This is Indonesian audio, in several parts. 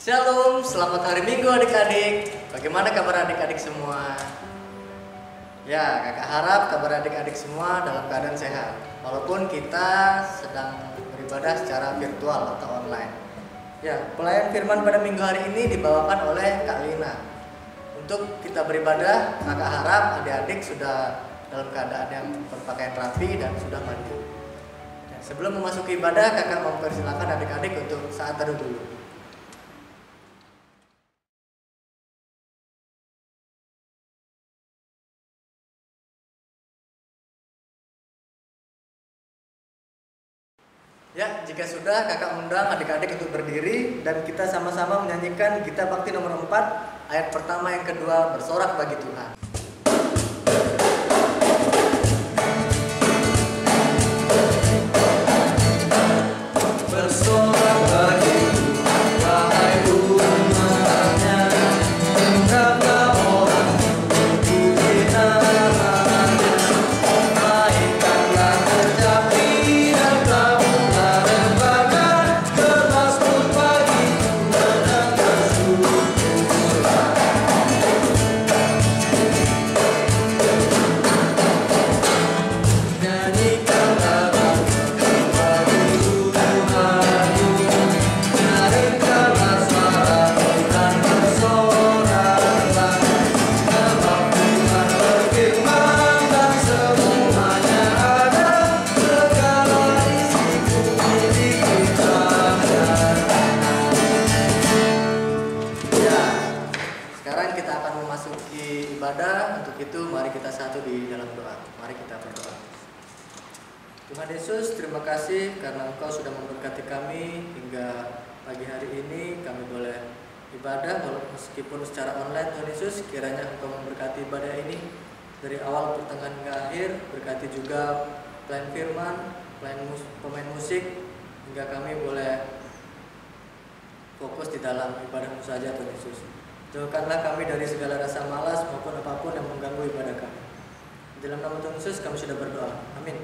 Shalom, selamat hari Minggu adik-adik. Bagaimana kabar adik-adik semua? Ya, kakak harap kabar adik-adik semua dalam keadaan sehat. Walaupun kita sedang beribadah secara virtual atau online. Ya, pelayan firman pada minggu hari ini dibawakan oleh Kak Lina. Untuk kita beribadah, kakak harap adik-adik sudah dalam keadaan yang berpakaian rapi dan sudah mandi. Ya, sebelum memasuki ibadah, kakak mempersilakan adik-adik untuk saat teduh dulu. Ya, jika sudah, kakak undang adik-adik untuk berdiri dan kita sama-sama menyanyikan Gita Bakti nomor 4, ayat pertama yang kedua, bersorak bagi Tuhan. Bersorak bagi Tuhan, wahai umatnya, hendaklah orang memuji namanya. Mainkanlah kecapi dan tabunglah rembaga, bermasmur bagi Tuhan dan bersyukurlah. Nyanyikanlah bagi Tuhanmu, nyaringkanlah suaramu dan bersoraklah. Sebab Tuhan berfirman dan semuanya ada, segala isiku milik Dia. Ya, sekarang kita akan memasuki ibadah. Untuk itu, mari kita satu di dalam doa. Mari kita berdoa. Tuhan Yesus, terima kasih karena Engkau sudah memberkati kami hingga pagi hari ini. Kami boleh ibadah meskipun secara online. Tuhan Yesus, kiranya Engkau memberkati ibadah ini dari awal pertengahan hingga akhir. Berkati juga pelayan firman, pemain musik, hingga kami boleh fokus di dalam ibadahmu saja Tuhan Yesus. Jauhkanlah kami dari segala rasa malas maupun apapun yang mengganggu ibadah kami. Di dalam nama Tuhan Yesus kami sudah berdoa. Amin.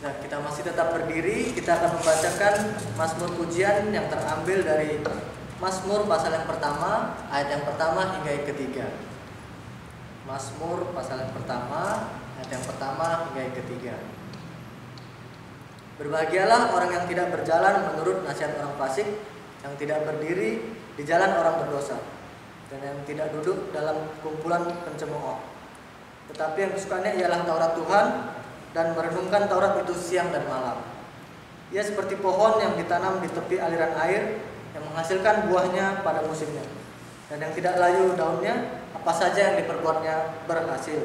Nah, kita masih tetap berdiri. Kita akan membacakan Mazmur pujian yang terambil dari Mazmur pasal yang pertama, ayat yang pertama hingga yang ketiga. Mazmur pasal yang pertama, ayat yang pertama hingga yang ketiga. Berbahagialah orang yang tidak berjalan menurut nasihat orang fasik, yang tidak berdiri di jalan orang berdosa, dan yang tidak duduk dalam kumpulan pencemooh. Tetapi yang kesukaannya ialah Taurat Tuhan, dan merenungkan Taurat itu siang dan malam. Ia seperti pohon yang ditanam di tepi aliran air, yang menghasilkan buahnya pada musimnya, dan yang tidak layu daunnya, apa saja yang diperbuatnya berhasil.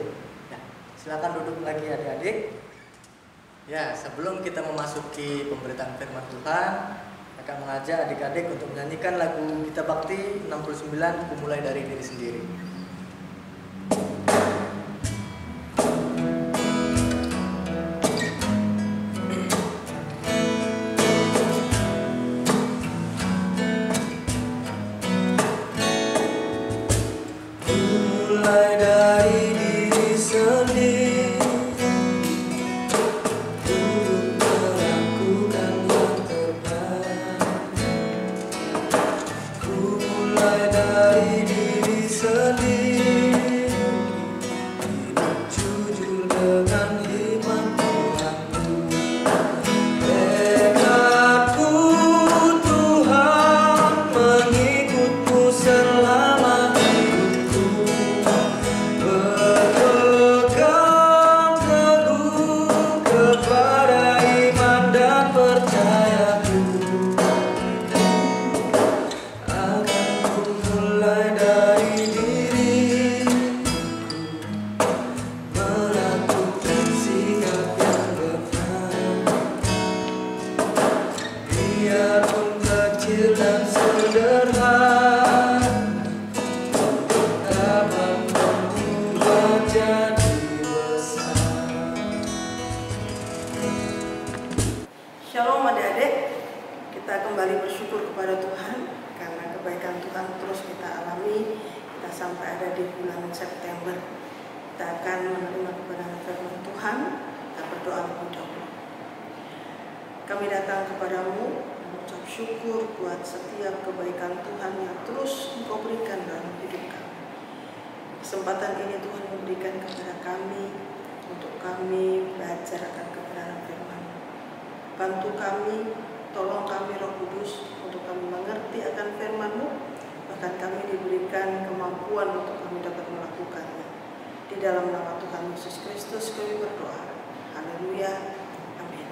Ya, silakan duduk lagi adik-adik. Ya, sebelum kita memasuki pemberitaan firman Tuhan, akan mengajak adik-adik untuk menyanyikan lagu Gita Bakti 69, Ku Mulai Dari Diri Sendiri. Mulai dari diri sendiri, untuk melakukan yang terbaik. Ku mulai dari diri sendiri, hidup jujur dengan iman Tuhanku. Tekadku Tuhan, mengikutmu selama hidupku, berpegang teguh kepada iman dan percayaku. Akan ku mulai dari diriku, melakukan sikap yang benar, biarpun kecil dan sederhana, dapat membuat jadi besar. Shalom adik-adik, kita kembali bersyukur kepada Tuhan karena kebaikan Tuhan terus kita alami. Kita sampai ada di bulan September. Kita akan menerima kebenaran firman Tuhan. Kita berdoa lebih dahulu. Kami datang kepadamu mengucap syukur buat setiap kebaikan Tuhan yang terus Engkau berikan dalam hidup kami. Kesempatan ini Tuhan memberikan kepada kami untuk kami belajar akan kebenaran firman. Bantu kami, tolong kami Roh Kudus untuk kami mengerti akan firman-Mu, bahkan kami diberikan kemampuan untuk kami dapat melakukannya. Di dalam nama Tuhan Yesus Kristus kami berdoa. Haleluya. Amin.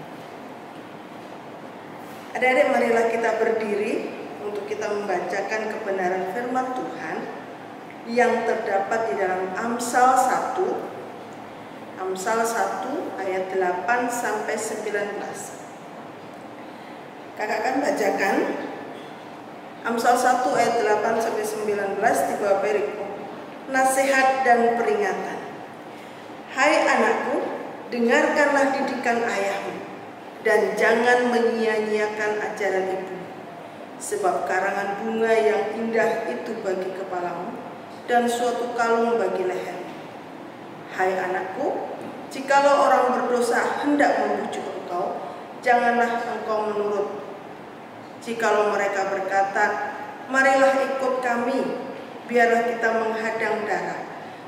Adik-adik, marilah kita berdiri untuk kita membacakan kebenaran firman Tuhan yang terdapat di dalam Amsal 1 ayat 8 sampai 19. Kakak akan bacakan Amsal 1 ayat 8 sampai 19 di bawah perikop nasihat dan peringatan. Hai anakku, dengarkanlah didikan ayahmu dan jangan menyia-nyiakan ajaran ibu. Sebab karangan bunga yang indah itu bagi kepalamu dan suatu kalung bagi lehermu. Hai anakku, jikalau orang berdosa hendak membujuk engkau, janganlah engkau menurut. Jikalau mereka berkata, marilah ikut kami, biarlah kita menghadang darah,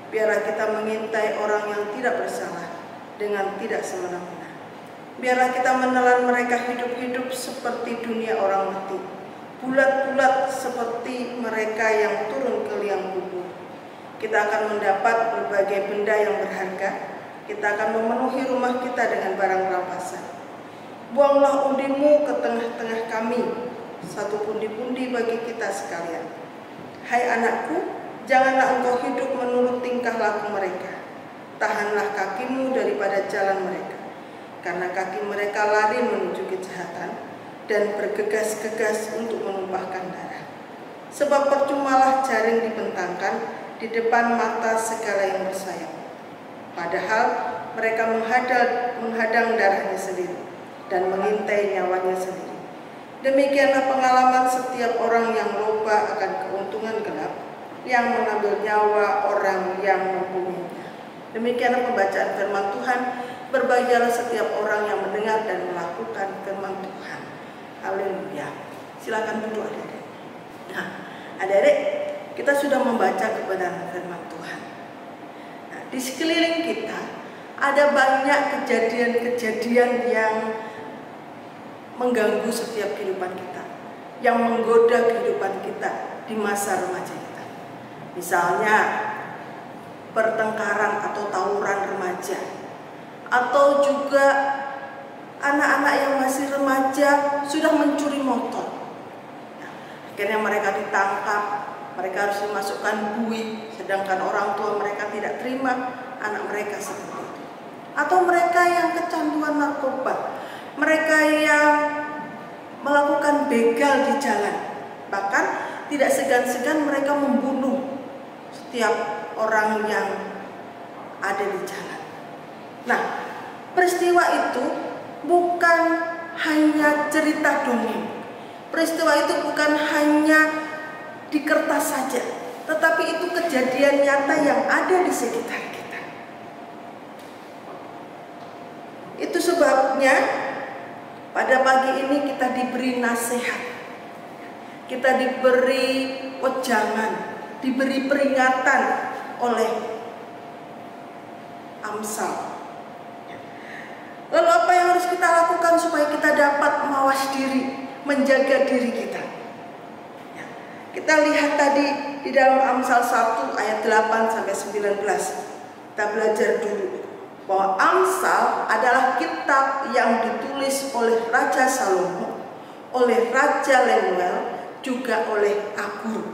biarlah kita mengintai orang yang tidak bersalah dengan tidak semena-mena. Biarlah kita menelan mereka hidup-hidup seperti dunia orang mati, bulat-bulat seperti mereka yang turun ke liang kubur. Kita akan mendapat berbagai benda yang berharga. Kita akan memenuhi rumah kita dengan barang rampasan. Buanglah undimu ke tengah-tengah kami, satu pundi-pundi bagi kita sekalian. Hai anakku, janganlah engkau hidup menurut tingkah laku mereka. Tahanlah kakimu daripada jalan mereka, karena kaki mereka lari menuju kejahatan dan bergegas-gegas untuk menumpahkan darah. Sebab percumalah jaring dibentangkan di depan mata segala yang bersayap, padahal mereka menghadang darahnya sendiri dan mengintai nyawanya sendiri. Demikianlah pengalaman setiap orang yang loba akan keuntungan gelap, yang mengambil nyawa orang yang mempunyainya. Demikianlah pembacaan firman Tuhan. Berbahagialah setiap orang yang mendengar dan melakukan firman Tuhan. Haleluya. Silakan duduk adik-adik. Nah, adik-adik, kita sudah membaca kebenaran firman Tuhan. Nah, di sekeliling kita ada banyak kejadian-kejadian yang mengganggu setiap kehidupan kita, yang menggoda kehidupan kita di masa remaja kita. Misalnya pertengkaran atau tawuran remaja, atau juga anak-anak yang masih remaja sudah mencuri motor. Nah, akhirnya mereka ditangkap, mereka harus dimasukkan bui, sedangkan orang tua mereka tidak terima anak mereka seperti itu. Atau mereka yang kecanduan narkoba, mereka yang melakukan begal di jalan, bahkan tidak segan-segan mereka membunuh setiap orang yang ada di jalan. Nah, peristiwa itu bukan hanya cerita dongeng. Peristiwa itu bukan hanya di kertas saja, tetapi itu kejadian nyata yang ada di sekitar kita. Itu sebabnya pada pagi ini kita diberi nasihat, kita diberi wejangan, diberi peringatan oleh Amsal. Lalu apa yang harus kita lakukan supaya kita dapat mawas diri, menjaga diri kita? Kita lihat tadi di dalam Amsal 1 ayat 8 sampai 19. Kita belajar dulu bahwa Amsal adalah kitab yang ditulis oleh Raja Salomo, oleh Raja Lemuel, juga oleh Agur.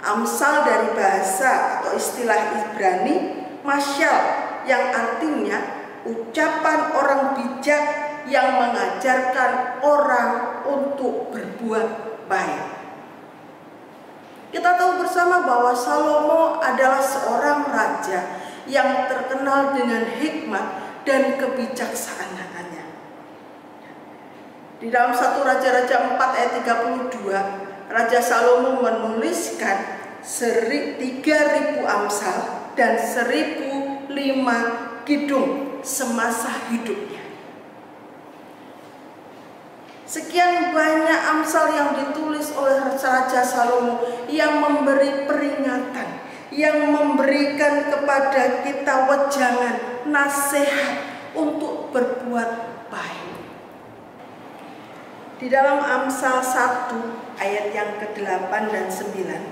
Amsal dari bahasa atau istilah Ibrani masyal, yang artinya ucapan orang bijak yang mengajarkan orang untuk berbuat baik. Kita tahu bersama bahwa Salomo adalah seorang raja yang terkenal dengan hikmat dan kebijaksanaannya. Di dalam 1 Raja-Raja 4 ayat 32, Raja Salomo menuliskan 3.000 amsal dan 1.005 kidung semasa hidupnya. Sekian banyak Amsal yang ditulis oleh Raja Salomo yang memberi peringatan, yang memberikan kepada kita wejangan, nasihat untuk berbuat baik. Di dalam Amsal 1 ayat yang ke-8 dan 9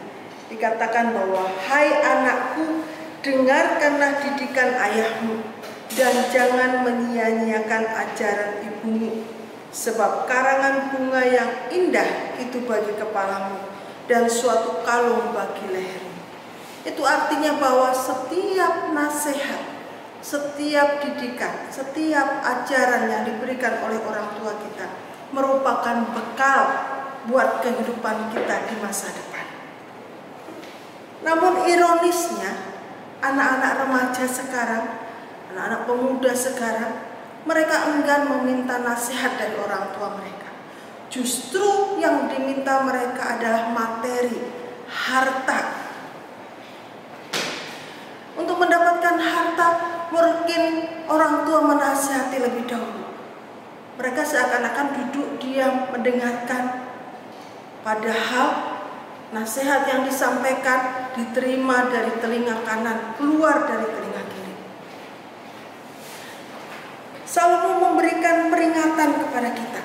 dikatakan bahwa, "Hai anakku, dengarkanlah didikan ayahmu dan jangan menyia-nyiakan ajaran ibumu. Sebab karangan bunga yang indah itu bagi kepalamu dan suatu kalung bagi lehermu." Itu artinya bahwa setiap nasihat, setiap didikan, setiap ajaran yang diberikan oleh orang tua kita merupakan bekal buat kehidupan kita di masa depan. Namun ironisnya, anak-anak remaja sekarang, anak-anak pemuda sekarang, mereka enggan meminta nasihat dari orang tua mereka. Justru yang diminta mereka adalah materi, harta. Untuk mendapatkan harta, mungkin orang tua menasihati lebih dahulu. Mereka seakan-akan duduk diam mendengarkan, padahal nasihat yang disampaikan diterima dari telinga kanan, keluar dari telinga kiri. Salomo memberikan peringatan kepada kita,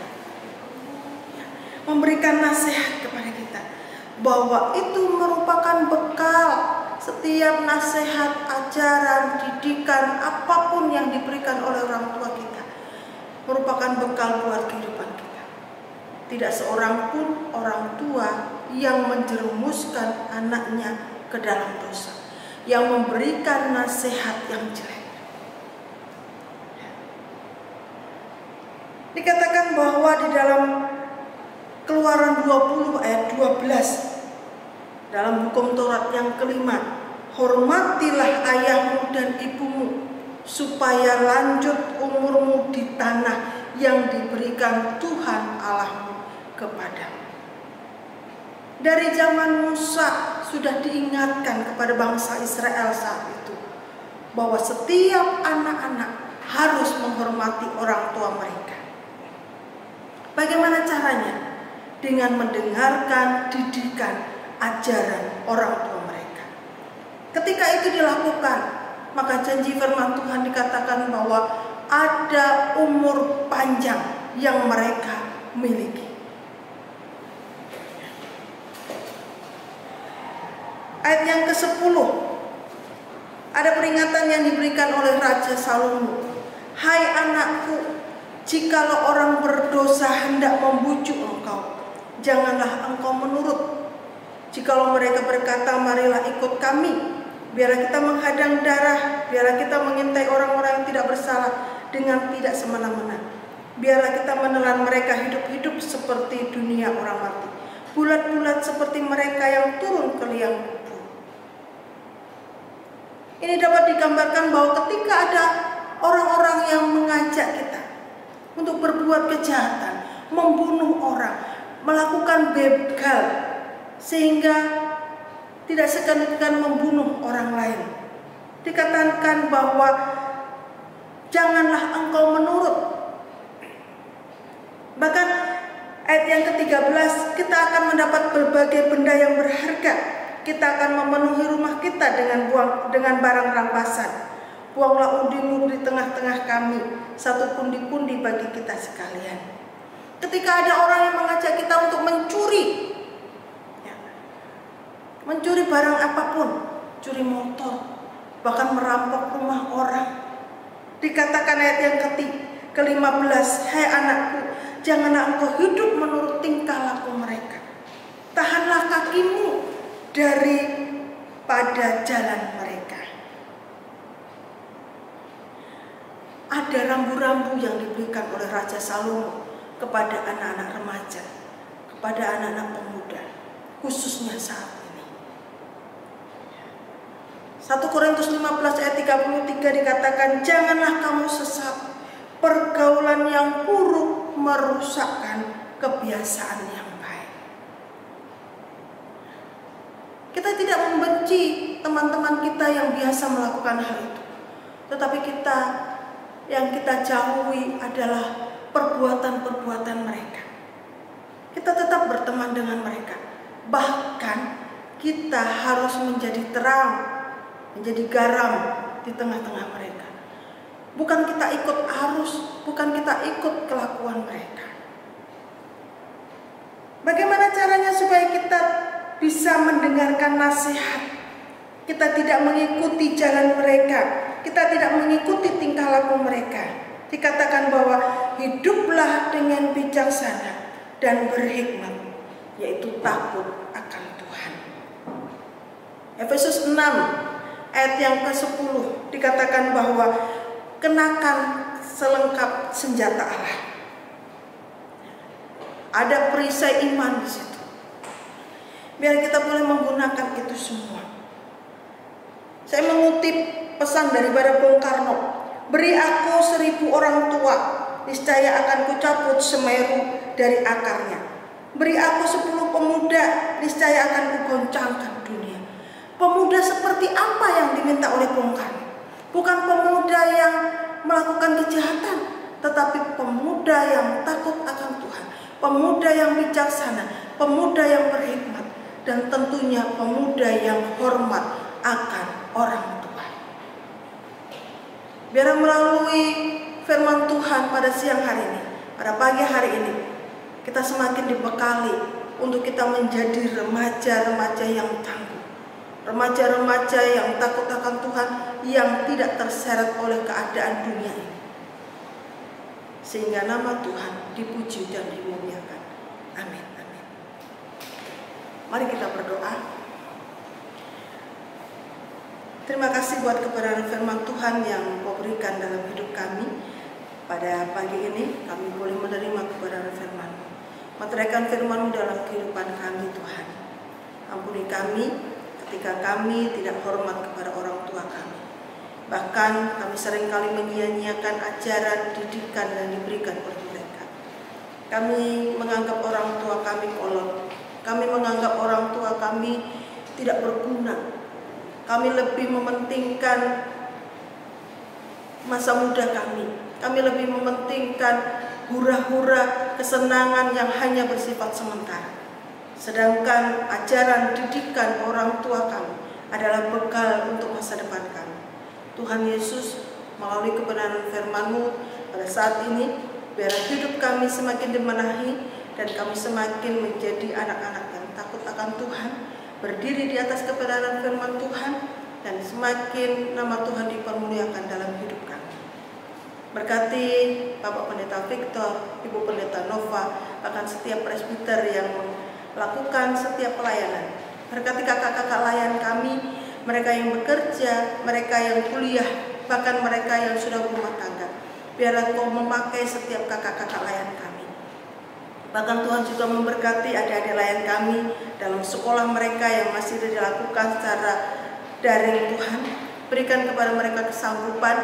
memberikan nasihat kepada kita, bahwa itu merupakan bekal. Setiap nasihat, ajaran, didikan, apapun yang diberikan oleh orang tua kita merupakan bekal buat kehidupan kita. Tidak seorang pun orang tua yang menjerumuskan anaknya ke dalam dosa, yang memberikan nasihat yang jelek. Dikatakan bahwa di dalam Keluaran 20 ayat 12, dalam hukum Taurat yang kelima, "Hormatilah ayahmu dan ibumu, supaya lanjut umurmu di tanah yang diberikan Tuhan Allahmu kepadamu." Dari zaman Musa sudah diingatkan kepada bangsa Israel saat itu bahwa setiap anak-anak harus menghormati orang tua mereka. Bagaimana caranya? Dengan mendengarkan didikan, ajaran orang tua mereka. Ketika itu dilakukan, maka janji firman Tuhan dikatakan bahwa ada umur panjang yang mereka miliki. Ayat yang ke-10, ada peringatan yang diberikan oleh Raja Salomo. "Hai anakku, jikalau orang berdosa hendak membujuk engkau, janganlah engkau menurut. Jikalau mereka berkata, marilah ikut kami, biarlah kita menghadang darah, biarlah kita mengintai orang-orang yang tidak bersalah dengan tidak semena-mena. Biarlah kita menelan mereka hidup-hidup seperti dunia orang mati, bulat-bulat seperti mereka yang turun ke liang kubur." Ini dapat digambarkan bahwa ketika ada orang-orang yang mengajak kita untuk berbuat kejahatan, membunuh orang, melakukan begal, sehingga tidak segan-segan membunuh orang lain, dikatakan bahwa janganlah engkau menurut. Bahkan ayat yang ke-13, kita akan mendapat berbagai benda yang berharga. Kita akan memenuhi rumah kita dengan barang rampasan. Buanglah undimu di tengah-tengah kami, satu pundi-pundi bagi kita sekalian. Ketika ada orang yang mengajak kita untuk mencuri, mencuri barang apapun, curi motor, bahkan merampok rumah orang, dikatakan ayat yang ke-15, "Hai anakku, janganlah engkau hidup menurut tingkah laku mereka. Tahanlah kakimu daripada jalan mereka." Ada rambu-rambu yang diberikan oleh Raja Salomo kepada anak-anak remaja, kepada anak-anak pemuda, khususnya saat ini. 1 Korintus 15 ayat 33 dikatakan, "Janganlah kamu sesat, pergaulan yang buruk merusakkan kebiasaan yang baik." Kita tidak membenci teman-teman kita yang biasa melakukan hal itu, tetapi yang kita jauhi adalah perbuatan-perbuatan mereka. kita tetap berteman dengan mereka. Bahkan kita harus menjadi terang, menjadi garam di tengah-tengah mereka. Bukan kita ikut arus, bukan kita ikut kelakuan mereka. Bagaimana caranya supaya kita bisa mendengarkan nasihat? Kita tidak mengikuti jalan mereka, kita tidak mengikuti tingkah laku mereka. Dikatakan bahwa hiduplah dengan bijaksana dan berhikmat, yaitu takut akan Tuhan. Efesus 6 ayat yang ke-10 dikatakan bahwa kenakan selengkap senjata Allah. Ada perisai iman di situ. Biar kita boleh menggunakan itu semua. Saya mengutip pesan daripada Bung Karno. Beri aku 1000 orang tua, niscaya akan kucabut Semeru dari akarnya. Beri aku 10 pemuda, niscaya akan kugoncangkan dunia. Pemuda seperti apa yang diminta oleh Bung Karno? Bukan pemuda yang melakukan kejahatan, tetapi pemuda yang takut akan Tuhan, pemuda yang bijaksana, pemuda yang berhikmat, dan tentunya pemuda yang hormat akan orang tua. Biar melalui firman Tuhan pada siang hari ini, pada pagi hari ini, kita semakin dibekali untuk kita menjadi remaja-remaja yang tangguh, remaja-remaja yang takut akan Tuhan, yang tidak terseret oleh keadaan dunia ini, sehingga nama Tuhan dipuji dan dimuliakan. Amin, amin. Mari kita berdoa. Terima kasih buat kebenaran firman Tuhan yang Kau berikan dalam hidup kami. Pada pagi ini kami boleh menerima kebenaran firman-Mu. Meteraikan firman-Mu dalam kehidupan kami, Tuhan. Ampuni kami ketika kami tidak hormat kepada orang tua kami. Bahkan kami seringkali menyia-nyiakan ajaran, didikan yang diberikan oleh mereka. Kami menganggap orang tua kami kolot. Kami menganggap orang tua kami tidak berguna. Kami lebih mementingkan masa muda kami. Kami lebih mementingkan hura-hura kesenangan yang hanya bersifat sementara. Sedangkan ajaran didikan orang tua kami adalah bekal untuk masa depan kami. Tuhan Yesus, melalui kebenaran firman-Mu pada saat ini, biar hidup kami semakin dimenahi dan kami semakin menjadi anak-anak yang takut akan Tuhan, berdiri di atas kebenaran firman Tuhan, dan semakin nama Tuhan dipermuliakan dalam hidup kami. Berkati Bapak Pendeta Victor, Ibu Pendeta Nova, bahkan setiap presbiter yang melakukan setiap pelayanan. Berkati kakak-kakak layan kami, mereka yang bekerja, mereka yang kuliah, bahkan mereka yang sudah berumah tangga. Biar Engkau memakai setiap kakak-kakak layan kami. Bahkan Tuhan juga memberkati adik-adik layan kami dalam sekolah mereka yang masih dilakukan secara daring. Tuhan, berikan kepada mereka kesanggupan,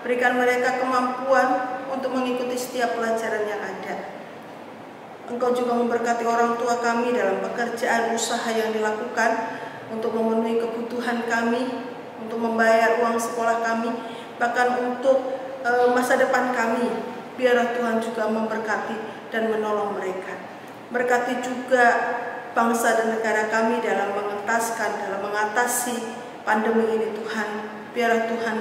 berikan mereka kemampuan untuk mengikuti setiap pelajaran yang ada. Engkau juga memberkati orang tua kami dalam pekerjaan usaha yang dilakukan untuk memenuhi kebutuhan kami, untuk membayar uang sekolah kami, bahkan untuk masa depan kami. Biarlah Tuhan juga memberkati dan menolong mereka. Berkati juga bangsa dan negara kami dalam mengatasi pandemi ini, Tuhan. Biarlah Tuhan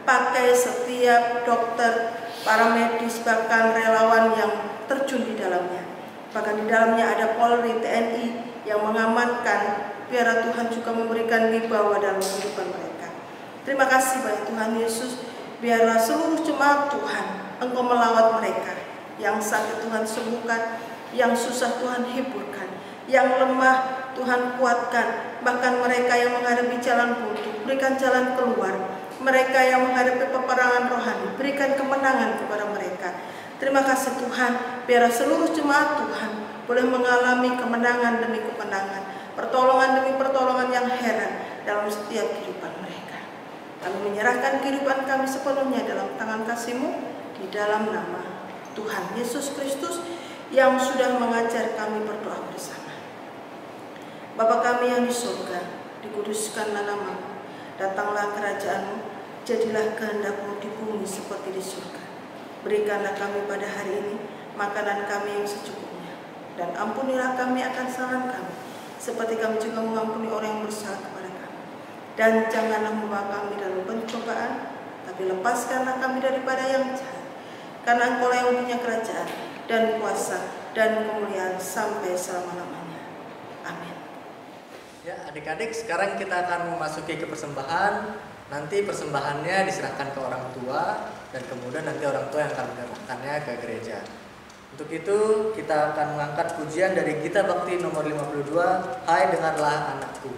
pakai setiap dokter, para medis, bahkan relawan yang terjun di dalamnya. Bahkan di dalamnya ada Polri, TNI yang mengamankan. Biarlah Tuhan juga memberikan wibawa dalam kehidupan mereka. Terima kasih banyak Tuhan Yesus. Biarlah seluruh jemaat Tuhan, Engkau melawat mereka. Yang sakit Tuhan sembuhkan, yang susah Tuhan hiburkan, yang lemah Tuhan kuatkan. Bahkan mereka yang menghadapi jalan buntu, berikan jalan keluar. Mereka yang menghadapi peperangan rohani, berikan kemenangan kepada mereka. Terima kasih Tuhan, biarlah seluruh jemaat Tuhan boleh mengalami kemenangan demi kemenangan, pertolongan demi pertolongan yang heran dalam setiap kehidupan mereka. Kami menyerahkan kehidupan kami sepenuhnya dalam tangan kasih-Mu, di dalam nama Tuhan Yesus Kristus yang sudah mengajar kami berdoa bersama. Bapa kami yang di surga, dikuduskanlah nama-Mu, datanglah kerajaan-Mu, jadilah kehendak-Mu di bumi seperti di surga. Berikanlah kami pada hari ini makanan kami yang secukupnya. Dan ampunilah kami akan kesalahan kami, seperti kami juga mengampuni orang yang bersalah kepada kami. Dan janganlah membawa kami dalam pencobaan, tapi lepaskanlah kami daripada yang jahat. Karena Engkau yang punya kerajaan dan kuasa dan kemuliaan sampai selama-lamanya. Amin. Ya, adik-adik, sekarang kita akan memasuki ke persembahan. Nanti persembahannya diserahkan ke orang tua, dan kemudian nanti orang tua yang akan menyerahkannya ke gereja. Untuk itu kita akan mengangkat pujian dari Gita Bakti nomor 52, Hai Dengarlah Anakku.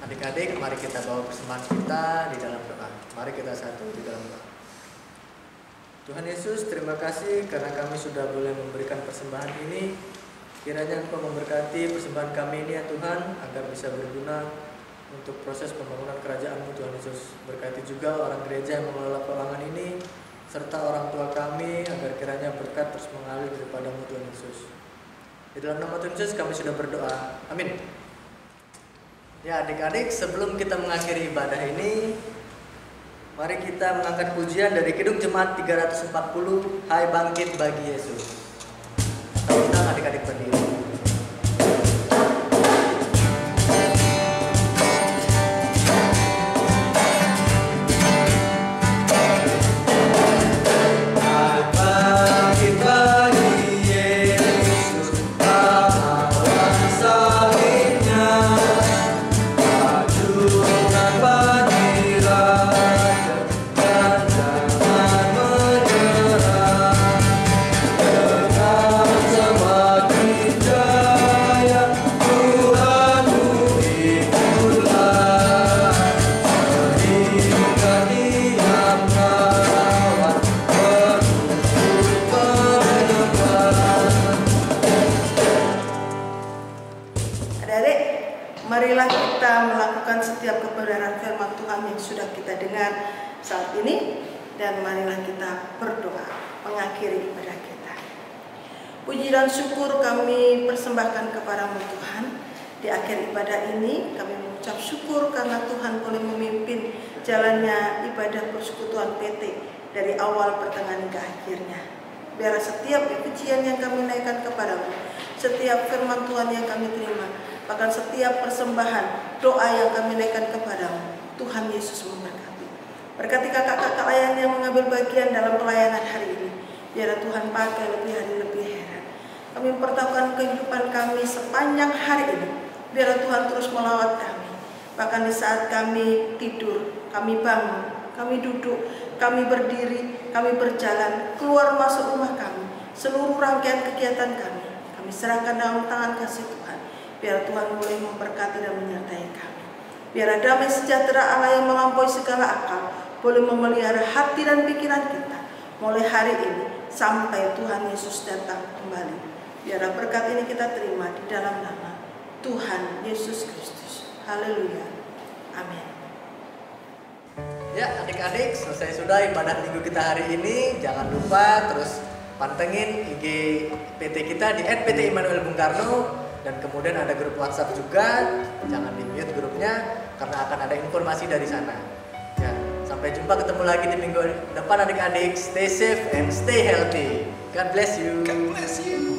Adik-adik, mari kita bawa persembahan kita di dalam doa. Mari kita satu di dalam doa. Tuhan Yesus, terima kasih karena kami sudah boleh memberikan persembahan ini. Kiranya Engkau memberkati persembahan kami ini ya Tuhan, agar bisa berguna untuk proses pembangunan kerajaan-Mu Tuhan Yesus. Berkati juga orang gereja yang mengelola keuangan ini, serta orang tua kami, agar kiranya berkat terus mengalir daripada-Mu Tuhan Yesus. Di dalam nama Tuhan Yesus kami sudah berdoa. Amin. Ya adik-adik, sebelum kita mengakhiri ibadah ini, mari kita mengangkat pujian dari Kidung Jemaat 340, Hai Bangkit Bagi Yesus. Kita undang adik-adik berdiri. Marilah kita melakukan setiap kebenaran firman Tuhan yang sudah kita dengar saat ini, dan marilah kita berdoa mengakhiri ibadah kita. Puji dan syukur kami persembahkan kepadamu Tuhan. Di akhir ibadah ini kami mengucap syukur karena Tuhan boleh memimpin jalannya ibadah persekutuan PT dari awal, pertengahan hingga akhirnya. Biar setiap pujian yang kami naikkan kepadamu, setiap firman Tuhan yang kami terima, bahkan setiap persembahan doa yang kami naikkan kepadamu, Tuhan Yesus memberkati. Berkati kakak-kakak layan yang mengambil bagian dalam pelayanan hari ini. Biar Tuhan pakai lebih hari lebih heran. Kami mempertaruhkan kehidupan kami sepanjang hari ini. Biar Tuhan terus melawat kami. Bahkan di saat kami tidur, kami bangun, kami duduk, kami berdiri, kami berjalan, keluar masuk rumah kami, seluruh rangkaian kegiatan kami serahkan dalam tangan kasih Tuhan. Biar Tuhan boleh memberkati dan menyertai kami. Biar damai sejahtera Allah yang melampaui segala akal boleh memelihara hati dan pikiran kita mulai hari ini sampai Tuhan Yesus datang kembali. Biar berkat ini kita terima di dalam nama Tuhan Yesus Kristus. Haleluya. Amin. Ya adik-adik, selesai sudah ibadah minggu kita hari ini. Jangan lupa terus pantengin IG PT kita di @pt_Immanuel_Bung_Karno. Dan kemudian ada grup WhatsApp juga. Jangan di-mute grupnya karena akan ada informasi dari sana. Ya, sampai jumpa, ketemu lagi di minggu depan adik-adik. Stay safe and stay healthy. God bless you. God bless you.